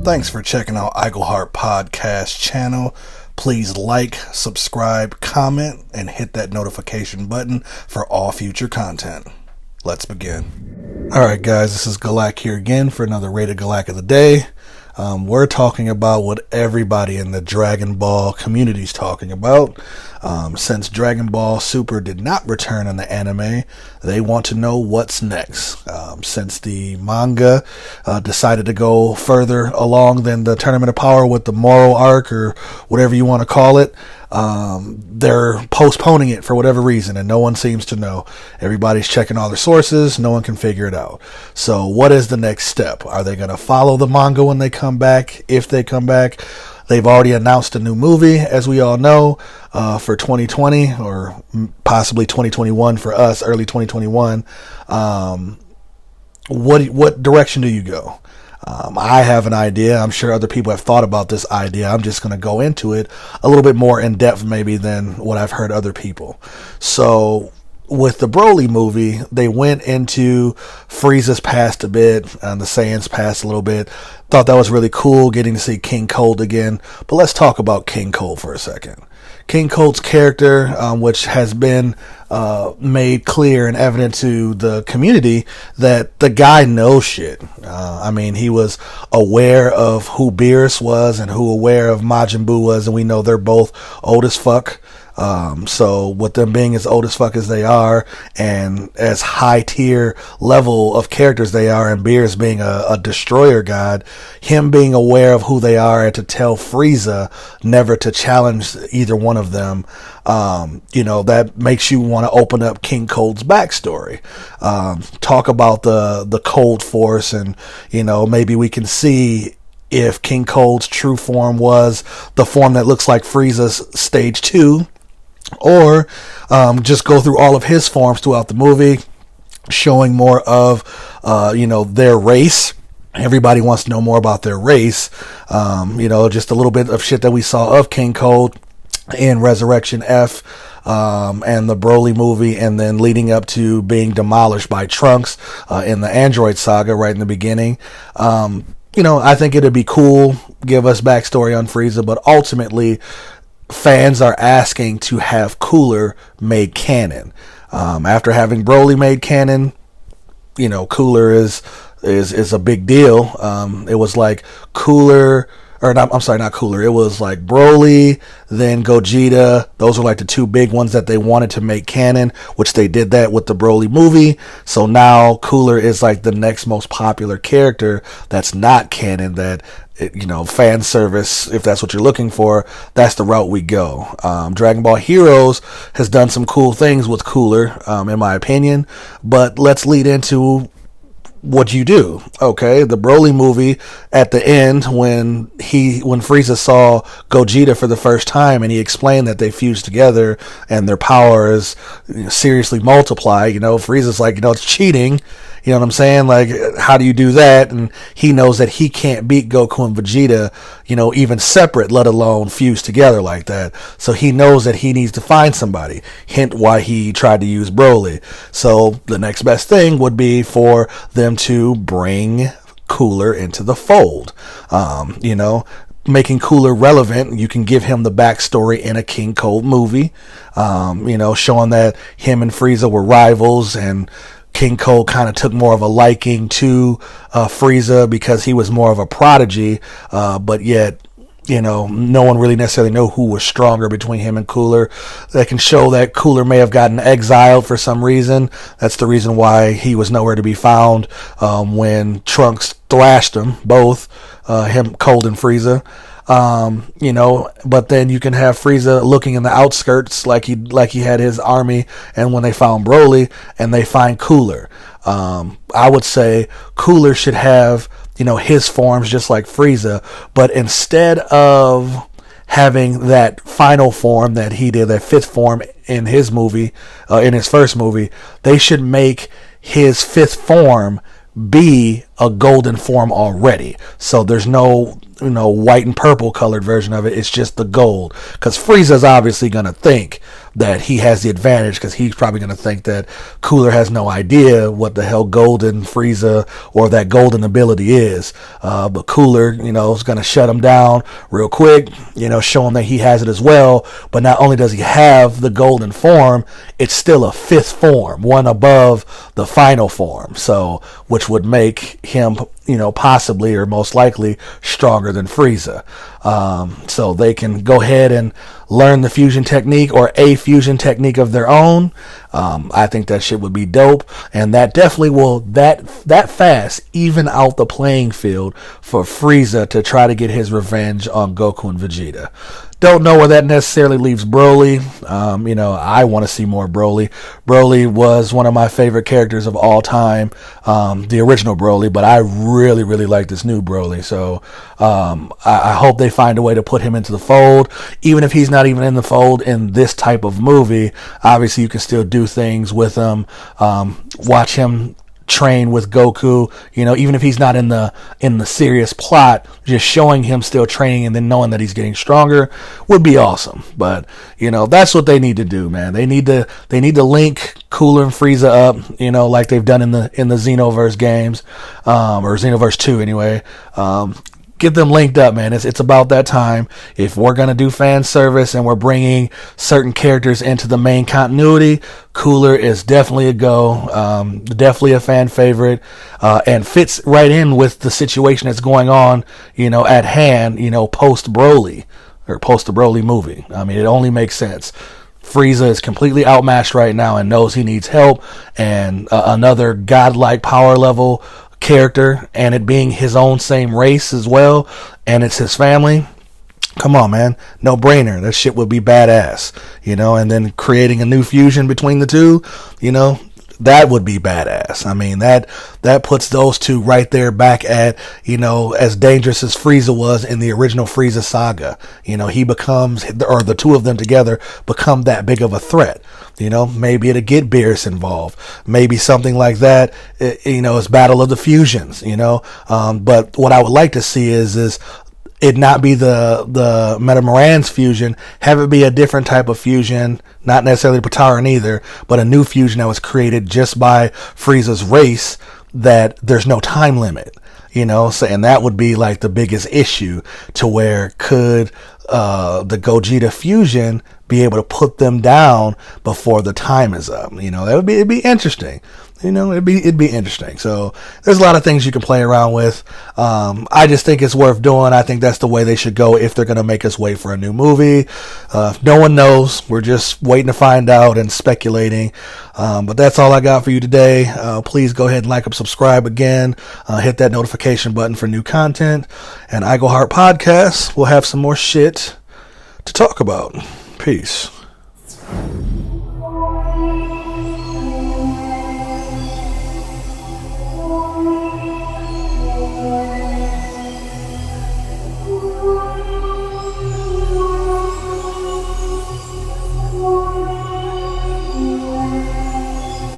Thanks for checking out Eagleheart Podcast channel. Please like, subscribe, comment, and hit that notification button for all future content. Let's begin. Alright guys, this is Galak here again for another Rated Galak of the Day. We're talking about what everybody in the Dragon Ball community is talking about. Since Dragon Ball Super did not return in the anime, they want to know what's next. Since the manga decided to go further along than the Tournament of Power with the Moro arc, or whatever you want to call it, they're postponing it for whatever reason, and no one seems to know. Everybody's checking all their sources. No one can figure it out. So what is the next step? Are they going to follow the manga when they come back? If they come back, they've already announced a new movie, as we all know, for 2020, or possibly 2021 for us, early 2021. What direction do you go? I have an idea. I'm sure other people have thought about this idea. I'm just going to go into it a little bit more in depth maybe than what I've heard other people. So with the Broly movie, they went into Frieza's past a bit, and the Saiyans past a little bit. Thought that was really cool getting to see King Cold again. But let's talk about King Cold for a second. King Cold's character, which has been made clear and evident to the community, that the guy knows shit. I mean, he was aware of who Beerus was and who aware of Majin Buu was, and we know they're both old as fuck. So with them being as old as fuck as they are, and as high tier level of characters they are, and Beerus being a destroyer god, him being aware of who they are and to tell Frieza never to challenge either one of them, that makes you want to open up King Cold's backstory. Talk about the Cold Force, and maybe we can see if King Cold's true form was the form that looks like Frieza's stage 2, or just go through all of his forms throughout the movie, showing more of their race. Everybody wants to know more about their race. Just a little bit of shit that we saw of King Cold in Resurrection F, and the Broly movie, and then leading up to being demolished by Trunks in the Android saga right in the beginning. I think it'd be cool, give us backstory on Frieza, but ultimately fans are asking to have Cooler made canon. After having Broly made canon, Cooler is a big deal. It was like Cooler, or not, I'm sorry, not Cooler. It was like Broly, then Gogeta. Those are like the two big ones that they wanted to make canon, which they did that with the Broly movie. So now Cooler is like the next most popular character that's not canon, that, fan service, if that's what you're looking for, that's the route we go. Dragon Ball Heroes has done some cool things with Cooler, in my opinion, but let's lead into what you do. Okay, the Broly movie, at the end, when Frieza saw Gogeta for the first time, and he explained that they fused together and their powers seriously multiply, Frieza's like, it's cheating. You know what I'm saying? Like, how do you do that? And he knows that he can't beat Goku and Vegeta, even separate, let alone fused together like that. So he knows that he needs to find somebody. Hint why he tried to use Broly. So the next best thing would be for them to bring Cooler into the fold. Making Cooler relevant, you can give him the backstory in a King Cold movie. Showing that him and Frieza were rivals, and King Cold kind of took more of a liking to Frieza because he was more of a prodigy, but yet, no one really necessarily know who was stronger between him and Cooler. That can show that Cooler may have gotten exiled for some reason. That's the reason why he was nowhere to be found when Trunks thrashed them, both him, Cold, and Frieza. But then you can have Frieza looking in the outskirts like he had his army, and when they found Broly and they find Cooler. I would say Cooler should have, his forms just like Frieza, but instead of having that final form that he did, that fifth form in his movie, in his first movie, they should make his fifth form be a golden form already. So there's no, white and purple colored version of it. It's just the gold. Because Frieza's obviously going to think that he has the advantage, because he's probably going to think that Cooler has no idea what the hell golden Frieza or that golden ability is. But Cooler, is going to shut him down real quick, show him that he has it as well. But not only does he have the golden form, it's still a fifth form, one above the final form. So, which would make him, possibly or most likely stronger than Frieza. So they can go ahead and learn the fusion technique or a fusion technique of their own. I think that shit would be dope, and that definitely will that fast even out the playing field for Frieza to try to get his revenge on Goku and Vegeta. Don't know where that necessarily leaves Broly. I want to see more Broly. Broly was one of my favorite characters of all time, the original Broly, but I really, really like this new Broly. So I hope they find a way to put him into the fold. Even if he's not even in the fold in this type of movie, obviously you can still do things with him. Watch him train with Goku, even if he's not in the serious plot, just showing him still training and then knowing that he's getting stronger would be awesome. But that's what they need to do, man. They need to link Cooler and Frieza up, like they've done in the Xenoverse games, or Xenoverse 2 anyway. Get them linked up, man. It's about that time. If we're going to do fan service and we're bringing certain characters into the main continuity, Cooler is definitely a go. Definitely a fan favorite, and fits right in with the situation that's going on, at hand, post Broly or post the Broly movie. I mean, it only makes sense. Frieza is completely outmatched right now and knows he needs help, and another godlike power level character, and it being his own same race as well, and it's his family. Come on, man. No brainer. That shit would be badass, and then creating a new fusion between the two, that would be badass. I mean, that puts those two right there back at, as dangerous as Frieza was in the original Frieza saga. He becomes, or the two of them together become that big of a threat. Maybe it'll get Beerus involved. Maybe something like that, it's Battle of the Fusions, But what I would like to see is it not be the Metamoran's fusion, have it be a different type of fusion, not necessarily Pataran either, but a new fusion that was created just by Frieza's race, that there's no time limit, so, and that would be like the biggest issue, to where could the Gogeta fusion be able to put them down before the time is up? It'd be interesting. It'd be interesting. So there's a lot of things you can play around with. I just think it's worth doing. I think that's the way they should go if they're going to make us wait for a new movie. No one knows. We're just waiting to find out and speculating. But that's all I got for you today. Please go ahead and like and subscribe again. Hit that notification button for new content. And I Go Heart Podcast, we'll have some more shit to talk about. Peace.